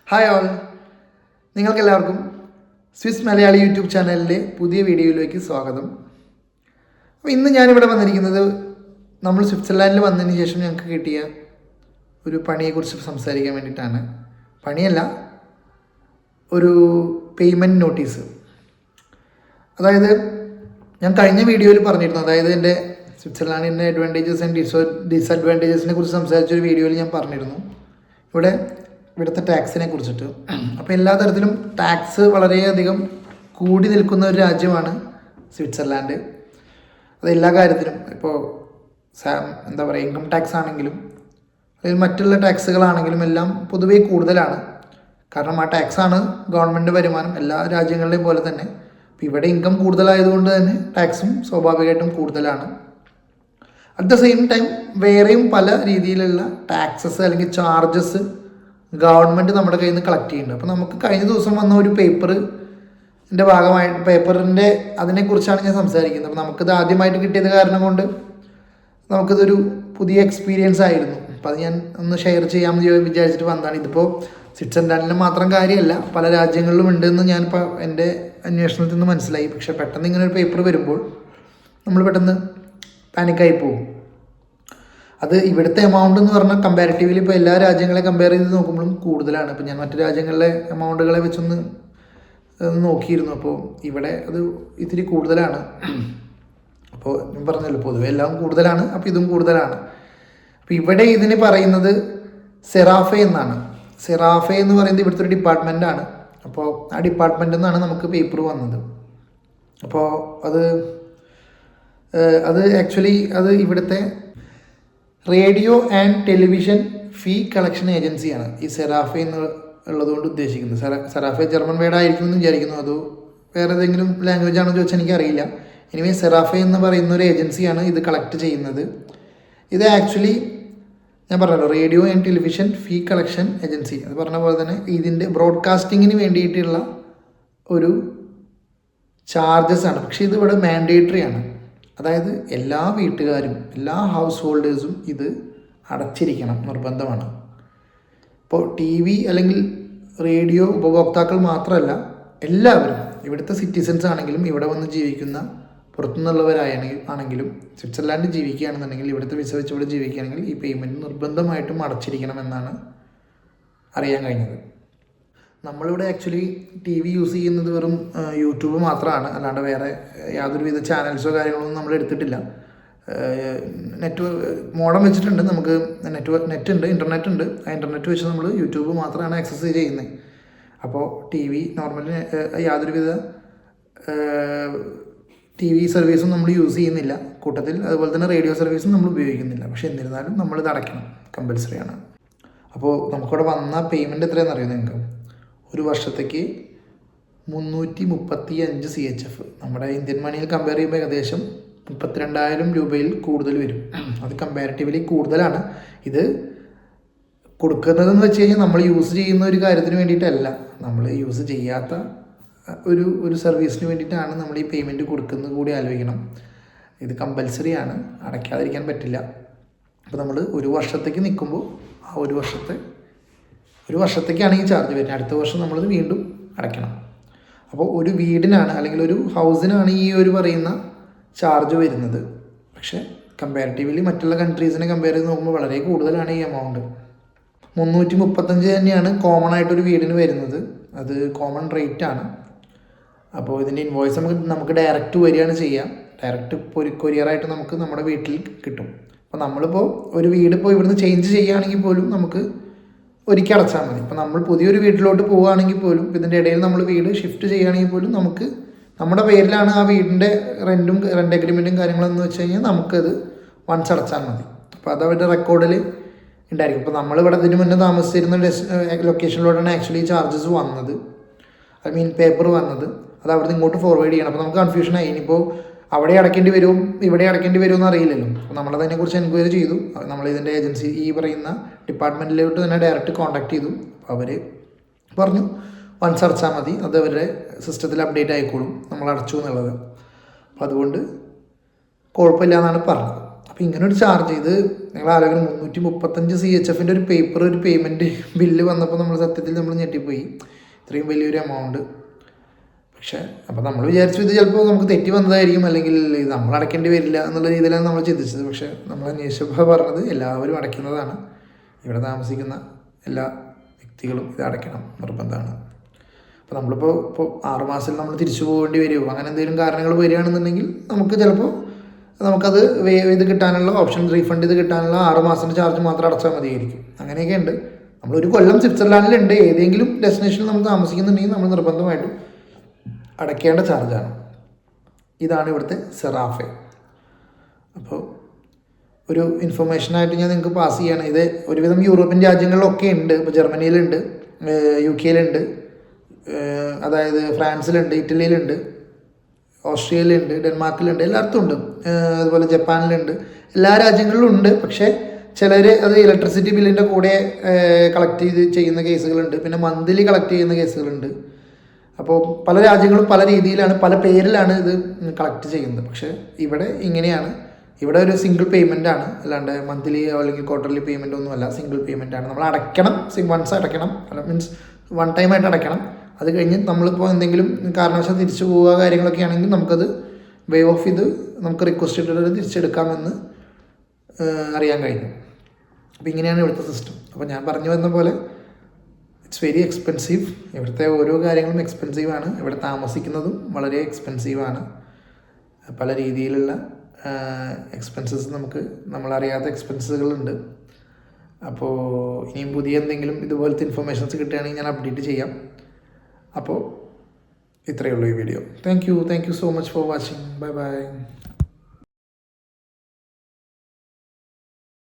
Hi all, നിങ്ങൾക്കെല്ലാവർക്കും Swiss Malayali YouTube ചാനലിലെ പുതിയ വീഡിയോയിലേക്ക് സ്വാഗതം. അപ്പോൾ ഇന്ന് ഞാനിവിടെ വന്നിരിക്കുന്നത് നമ്മൾ സ്വിറ്റ്സർലാൻഡിൽ വന്നതിന് ശേഷം ഞങ്ങൾക്ക് കിട്ടിയ ഒരു പണിയെക്കുറിച്ച് സംസാരിക്കാൻ വേണ്ടിയിട്ടാണ്. പണിയല്ല, ഒരു പേയ്മെൻറ്റ് നോട്ടീസ്. അതായത് ഞാൻ കഴിഞ്ഞ വീഡിയോയിൽ പറഞ്ഞിരുന്നു, അതായത് എൻ്റെ സ്വിറ്റ്സർലാൻഡിൻ്റെ അഡ്വാൻറ്റേജസ് ആൻഡ് ഡിസഡ്വാൻറ്റേജസിനെ കുറിച്ച് സംസാരിച്ചൊരു വീഡിയോയിൽ ഞാൻ പറഞ്ഞിരുന്നു ഇവിടുത്തെ ടാക്സിനെ കുറിച്ചിട്ട്. അപ്പോൾ എല്ലാ തരത്തിലും ടാക്സ് വളരെയധികം കൂടി നിൽക്കുന്ന ഒരു രാജ്യമാണ് സ്വിറ്റ്സർലാൻഡ്. അത് എല്ലാ കാര്യത്തിലും, ഇപ്പോൾ എന്താ പറയുക, ഇൻകം ടാക്സ് ആണെങ്കിലും അല്ലെങ്കിൽ മറ്റുള്ള ടാക്സുകളാണെങ്കിലും എല്ലാം പൊതുവേ കൂടുതലാണ്. കാരണം ആ ടാക്സാണ് ഗവൺമെൻറ് വരുമാനം, എല്ലാ രാജ്യങ്ങളിലെയും പോലെ തന്നെ. അപ്പോൾ ഇവിടെ ഇൻകം കൂടുതലായതുകൊണ്ട് തന്നെ ടാക്സും സ്വാഭാവികമായിട്ടും കൂടുതലാണ്. അറ്റ് ദ സെയിം ടൈം വേറെയും പല രീതിയിലുള്ള ടാക്സസ് അല്ലെങ്കിൽ ചാർജസ് ഗവൺമെൻറ് നമ്മുടെ കയ്യിൽ നിന്ന് കളക്ട് ചെയ്യുന്നുണ്ട്. അപ്പോൾ നമുക്ക് കഴിഞ്ഞ ദിവസം വന്ന ഒരു പേപ്പറിൻ്റെ പേപ്പറിൻ്റെ അതിനെക്കുറിച്ചാണ് ഞാൻ സംസാരിക്കുന്നത്. അപ്പോൾ നമുക്കിത് ആദ്യമായിട്ട് കിട്ടിയത് കാരണം കൊണ്ട് നമുക്കിതൊരു പുതിയ എക്സ്പീരിയൻസ് ആയിരുന്നു. അപ്പോൾ അത് ഞാൻ ഒന്ന് ഷെയർ ചെയ്യാമെന്ന് വിചാരിച്ചിട്ട് വന്നതാണ്. ഇതിപ്പോൾ സ്വിറ്റ്സർലാൻഡിന് മാത്രം കാര്യമല്ല, പല രാജ്യങ്ങളിലും ഉണ്ടെന്ന് ഞാനിപ്പോൾ എൻ്റെ അന്വേഷണത്തിൽ നിന്ന് മനസ്സിലായി. പക്ഷേ പെട്ടെന്ന് ഇങ്ങനെ ഒരു പേപ്പർ വരുമ്പോൾ നമ്മൾ പെട്ടെന്ന് പാനിക്കായി പോകും. അത് ഇവിടുത്തെ എമൗണ്ട് എന്ന് പറഞ്ഞാൽ കമ്പാരിറ്റീവ്ലി ഇപ്പോൾ എല്ലാ രാജ്യങ്ങളെ കമ്പയർ ചെയ്ത് നോക്കുമ്പോഴും കൂടുതലാണ്. ഇപ്പോൾ ഞാൻ മറ്റു രാജ്യങ്ങളിലെ എമൗണ്ടുകളെ വെച്ചൊന്ന് നോക്കിയിരുന്നു. അപ്പോൾ ഇവിടെ അത് ഇത്തിരി കൂടുതലാണ്. അപ്പോൾ ഞാൻ പറഞ്ഞല്ലോ, പൊതുവെ എല്ലാം കൂടുതലാണ്, അപ്പോൾ ഇതും കൂടുതലാണ്. അപ്പോൾ ഇവിടെ ഇതിന് പറയുന്നത് സെറാഫെ എന്നാണ്. സെറാഫെ എന്ന് പറയുന്നത് ഇവിടുത്തെ ഒരു ഡിപ്പാർട്ട്മെൻറ്റാണ്. അപ്പോൾ ആ ഡിപ്പാർട്ട്മെൻറ്റിൽ നിന്നാണ് നമുക്ക് പേപ്പർ വന്നത്. അപ്പോൾ അത് ആക്ച്വലി അത് ഇവിടുത്തെ radio and television fee collection ഏജൻസിയാണ് ഈ സെറാഫെ എന്ന് ഉള്ളതുകൊണ്ട് ഉദ്ദേശിക്കുന്നത്. സെറാഫെ ജർമ്മൻ വേർഡായിരിക്കും എന്ന് വിചാരിക്കുന്നു, അതോ വേറെ ഏതെങ്കിലും ലാംഗ്വേജ് ആണെന്ന് ചോദിച്ചാൽ എനിക്കറിയില്ല. എനിവേ സെറാഫെ എന്ന് പറയുന്ന ഒരു ഏജൻസിയാണ് ഇത് കളക്ട് ചെയ്യുന്നത്. ഇത് ആക്ച്വലി ഞാൻ പറഞ്ഞല്ലോ, radio and television fee collection agency. അത് പറഞ്ഞ പോലെ തന്നെ ഇതിൻ്റെ ബ്രോഡ്കാസ്റ്റിങ്ങിന് വേണ്ടിയിട്ടുള്ള ഒരു ചാർജസ് ആണ്. പക്ഷേ ഇത് ഇവിടെ മാൻഡേറ്ററി ആണ്. അതായത് എല്ലാ വീട്ടുകാരും, എല്ലാ ഹൗസ് ഹോൾഡേഴ്സും ഇത് അടച്ചിരിക്കണം, നിർബന്ധമാണ്. ഇപ്പോൾ ടി വി അല്ലെങ്കിൽ റേഡിയോ ഉപഭോക്താക്കൾ മാത്രമല്ല, എല്ലാവരും, ഇവിടുത്തെ സിറ്റിസൺസ് ആണെങ്കിലും ഇവിടെ വന്ന് ജീവിക്കുന്ന പുറത്തുനിന്നുള്ളവരാണെങ്കിലും സ്വിറ്റ്സർലാൻഡിൽ ജീവിക്കുകയാണെന്നുണ്ടെങ്കിൽ, ഇവിടുത്തെ വിസ വെച്ച് ഇവിടെ ജീവിക്കുകയാണെങ്കിൽ ഈ പേയ്മെൻറ്റ് നിർബന്ധമായിട്ടും അടച്ചിരിക്കണമെന്നാണ് അറിയാൻ കഴിഞ്ഞത്. നമ്മളിവിടെ ആക്ച്വലി ടി വി യൂസ് ചെയ്യുന്നത് വെറും യൂട്യൂബ് മാത്രമാണ്, അല്ലാണ്ട് വേറെ യാതൊരുവിധ ചാനൽസോ കാര്യങ്ങളൊന്നും നമ്മൾ എടുത്തിട്ടില്ല. മോഡം വെച്ചിട്ടുണ്ട്, നമുക്ക് നെറ്റ് ഉണ്ട്, ഇൻ്റർനെറ്റ് ഉണ്ട്. ആ ഇൻ്റർനെറ്റ് വെച്ച് നമ്മൾ യൂട്യൂബ് മാത്രമാണ് ആക്സസ് ചെയ്യുന്നത്. അപ്പോൾ ടി വി നോർമലി യാതൊരുവിധ ടി വി സർവീസും നമ്മൾ യൂസ് ചെയ്യുന്നില്ല കൂട്ടത്തിൽ. അതുപോലെ തന്നെ റേഡിയോ സർവീസും നമ്മൾ ഉപയോഗിക്കുന്നില്ല. പക്ഷേ എന്നിരുന്നാലും നമ്മളിത് അടയ്ക്കണം, കമ്പൽസറി ആണ്. അപ്പോൾ നമുക്കിവിടെ വന്ന പേയ്മെൻറ്റ് എത്രയാണെന്ന് അറിയുമോ നിങ്ങൾക്ക്? ഒരു വർഷത്തേക്ക് 335 CHF, നമ്മുടെ ഇന്ത്യൻ മണിയിൽ കമ്പയർ ചെയ്യുമ്പോൾ ഏകദേശം 32,000 രൂപയിൽ കൂടുതൽ വരും. അത് കമ്പാരിറ്റീവ്ലി കൂടുതലാണ്. ഇത് കൊടുക്കുന്നതെന്ന് വെച്ച് കഴിഞ്ഞാൽ നമ്മൾ യൂസ് ചെയ്യുന്ന ഒരു കാര്യത്തിന് വേണ്ടിയിട്ടല്ല, നമ്മൾ യൂസ് ചെയ്യാത്ത ഒരു സർവീസിന് വേണ്ടിയിട്ടാണ് നമ്മൾ ഈ പേയ്മെൻറ്റ് കൊടുക്കുന്നത് കൂടി ആലോചിക്കണം. ഇത് കമ്പൽസറി ആണ്, അടയ്ക്കാതിരിക്കാൻ പറ്റില്ല. അപ്പോൾ നമ്മൾ ഒരു വർഷത്തേക്ക് നിൽക്കുമ്പോൾ ആ ഒരു വർഷത്തേക്കാണ് ഈ ചാർജ് വരുന്നത്. അടുത്ത വർഷം നമ്മളത് വീണ്ടും അടയ്ക്കണം. അപ്പോൾ ഒരു വീടിനാണ് അല്ലെങ്കിൽ ഒരു ഹൗസിനാണ് ഈ ഒരു പറയുന്ന ചാർജ് വരുന്നത്. പക്ഷേ കമ്പാരിറ്റീവ്ലി മറ്റുള്ള കൺട്രീസിനെ കമ്പയർ ചെയ്ത് നോക്കുമ്പോൾ വളരെ കൂടുതലാണ് ഈ എമൗണ്ട്. 335 തന്നെയാണ് കോമൺ ആയിട്ടൊരു വീടിന് വരുന്നത്. അത് കോമൺ റേറ്റ് ആണ്. അപ്പോൾ ഇതിൻ്റെ ഇൻവോയ്സ് നമുക്ക് ഡയറക്റ്റ് വരികയാണ് ചെയ്യുക. ഡയറക്റ്റ് കൊറിയറായിട്ട് നമുക്ക് നമ്മുടെ വീട്ടിൽ കിട്ടും. അപ്പോൾ നമ്മളിപ്പോൾ ഒരു വീട് ഇപ്പോൾ ഇവിടുന്ന് ചേഞ്ച് ചെയ്യുകയാണെങ്കിൽ പോലും നമുക്ക് ഒരിക്കൽ അടച്ചാൽ മതി. ഇപ്പോൾ നമ്മൾ പുതിയൊരു വീട്ടിലോട്ട് പോവുകയാണെങ്കിൽ പോലും, ഇതിൻ്റെ ഇടയിൽ നമ്മൾ വീട് ഷിഫ്റ്റ് ചെയ്യുകയാണെങ്കിൽ പോലും നമുക്ക് നമ്മുടെ പേരിലാണ് ആ വീടിൻ്റെ റെൻ്റ് അഗ്രിമെൻറ്റും കാര്യങ്ങളെന്ന് വെച്ച് കഴിഞ്ഞാൽ നമുക്കത് വൺസ് അടച്ചാൽ മതി. അപ്പോൾ അത് അവരുടെ റെക്കോർഡിൽ ഉണ്ടായിരിക്കും. ഇപ്പോൾ നമ്മളിവിടെ ഇതിന് മുന്നേ താമസിച്ചിരുന്ന ലൊക്കേഷനിലോട്ടാണ് ആക്ച്വലി ചാർജസ് വന്നത്, പേപ്പർ വന്നത്. അത് അവിടെ നിന്ന് ഇങ്ങോട്ട് ഫോർവേഡ് ചെയ്യണം. അപ്പോൾ നമുക്ക് കൺഫ്യൂഷനായി, ഇനിയിപ്പോൾ അവിടെ അടയ്ക്കേണ്ടി വരും ഇവിടെ അടയ്ക്കേണ്ടി വരുമെന്ന് അറിയില്ലല്ലോ. അപ്പോൾ നമ്മളതിനെക്കുറിച്ച് എൻക്വയറി ചെയ്തു. നമ്മളിതിൻ്റെ ഏജൻസി ഈ പറയുന്ന ഡിപ്പാർട്ട്മെൻറ്റിലോട്ട് തന്നെ ഡയറക്റ്റ് കോൺടാക്ട് ചെയ്തു. അപ്പോൾ അവർ പറഞ്ഞു വൺസ് അടച്ചാൽ മതി, അത് അവരുടെ സിസ്റ്റത്തിൽ അപ്ഡേറ്റ് ആയിക്കോളും നമ്മൾ അടച്ചു എന്നുള്ളത്. അപ്പോൾ അതുകൊണ്ട് കുഴപ്പമില്ല എന്നാണ് പറഞ്ഞത്. അപ്പോൾ ഇങ്ങനൊരു ചാർജ് ഇത് നിങ്ങൾ ആലോചിക്കണം, 335 CHF ഒരു പേപ്പർ ഒരു പേയ്മെൻറ്റ് ബില്ല് വന്നപ്പോൾ നമ്മൾ സത്യത്തിൽ നമ്മൾ ഞെട്ടിപ്പോയി. ഇത്രയും വലിയൊരു എമൗണ്ട്. പക്ഷേ അപ്പോൾ നമ്മൾ വിചാരിച്ചു ഇത് ചിലപ്പോൾ നമുക്ക് തെറ്റി വന്നതായിരിക്കും, അല്ലെങ്കിൽ ഇത് നമ്മൾ അടയ്ക്കേണ്ടി വരില്ല എന്നുള്ള രീതിയിലാണ് നമ്മൾ ചിന്തിച്ചത്. പക്ഷേ നമ്മൾ അന്വേഷിച്ചപ്പോൾ പറഞ്ഞത് എല്ലാവരും അടയ്ക്കുന്നതാണ്. ഇവിടെ താമസിക്കുന്ന എല്ലാ വ്യക്തികളും ഇത് അടയ്ക്കണം, നിർബന്ധമാണ്. അപ്പോൾ നമ്മളിപ്പോൾ 6 മാസത്തിൽ നമ്മൾ തിരിച്ചു പോകേണ്ടി വരുമോ, അങ്ങനെ എന്തെങ്കിലും കാരണങ്ങൾ വരികയാണെന്നുണ്ടെങ്കിൽ നമുക്ക് ചിലപ്പോൾ നമുക്കത് ഇത് കിട്ടാനുള്ള ഓപ്ഷൻ, റീഫണ്ട് ചെയ്ത് കിട്ടാനുള്ള 6 മാസത്തിൻ്റെ ചാർജ് മാത്രം അടച്ചാൽ മതിയായിരിക്കും. അങ്ങനെയൊക്കെ ഉണ്ട്. നമ്മളൊരു കൊല്ലം സ്വിറ്റ്സർലാൻഡിലുണ്ട്, ഏതെങ്കിലും ഡെസ്റ്റിനേഷനിൽ നമ്മൾ താമസിക്കുന്നുണ്ടെങ്കിൽ നമ്മൾ നിർബന്ധമായിട്ടും അടയ്ക്കേണ്ട ചാർജാണ്. ഇതാണ് ഇവിടുത്തെ സെറാഫെ. അപ്പോൾ ഒരു ഇൻഫർമേഷനായിട്ട് ഞാൻ നിങ്ങൾക്ക് പാസ് ചെയ്യാണ്. ഇത് ഒരുവിധം യൂറോപ്യൻ രാജ്യങ്ങളിലൊക്കെ ഉണ്ട്. ഇപ്പോൾ ജർമ്മനിയിലുണ്ട്, UK അതായത് ഫ്രാൻസിലുണ്ട്, ഇറ്റലിയിലുണ്ട്, ഓസ്ട്രേലിയയിലുണ്ട്, ഡെൻമാർക്കിലുണ്ട്, എല്ലായിടത്തും ഉണ്ട്. അതുപോലെ ജപ്പാനിലുണ്ട്, എല്ലാ രാജ്യങ്ങളിലും ഉണ്ട്. പക്ഷേ ചിലർ അത് ഇലക്ട്രിസിറ്റി ബില്ലിൻ്റെ കൂടെ കളക്ട് ചെയ്യുന്ന കേസുകളുണ്ട്, പിന്നെ മന്ത്ലി കളക്ട് ചെയ്യുന്ന കേസുകളുണ്ട്. അപ്പോൾ പല രാജ്യങ്ങളും പല രീതിയിലാണ്, പല പേരിലാണ് ഇത് കളക്ട് ചെയ്യുന്നത്. പക്ഷേ ഇവിടെ ഇങ്ങനെയാണ്. ഇവിടെ ഒരു സിംഗിൾ പേയ്മെൻ്റ് ആണ്, അല്ലാണ്ട് മന്ത്ലി അല്ലെങ്കിൽ ക്വാർട്ടർലി പേയ്മെൻ്റ് ഒന്നുമല്ല, സിംഗിൾ പേയ്മെൻ്റ് ആണ്. നമ്മൾ അടയ്ക്കണം, വൺസ് അടയ്ക്കണം, മീൻസ് വൺ ടൈം ആയിട്ട് അടയ്ക്കണം. അത് കഴിഞ്ഞ് നമ്മളിപ്പോൾ എന്തെങ്കിലും കാരണവശാൽ തിരിച്ചു പോവുക കാര്യങ്ങളൊക്കെ ആണെങ്കിൽ നമുക്കത് വേവ് ഓഫ് ചെയ്ത് നമുക്ക് റിക്വസ്റ്റ് ഇട്ടിട്ട് തിരിച്ചെടുക്കാമെന്ന് അറിയാൻ കഴിഞ്ഞു. അപ്പോൾ ഇങ്ങനെയാണ് ഇവിടുത്തെ സിസ്റ്റം. അപ്പോൾ ഞാൻ പറഞ്ഞു വന്ന പോലെ ഇറ്റ്സ് വെരി എക്സ്പെൻസീവ്. ഇവിടുത്തെ ഓരോ കാര്യങ്ങളും എക്സ്പെൻസീവാണ്. ഇവിടെ താമസിക്കുന്നതും വളരെ എക്സ്പെൻസീവാണ്. പല രീതിയിലുള്ള എക്സ്പെൻസസ് നമ്മളറിയാത്ത എക്സ്പെൻസുകളുണ്ട്. അപ്പോൾ ഇനിയും പുതിയ എന്തെങ്കിലും ഇതുപോലത്തെ ഇൻഫർമേഷൻസ് കിട്ടുകയാണെങ്കിൽ ഞാൻ അപ്ഡേറ്റ് ചെയ്യാം. അപ്പോൾ ഇത്രയേ ഉള്ളൂ ഈ video. Thank you so much for watching. Bye bye.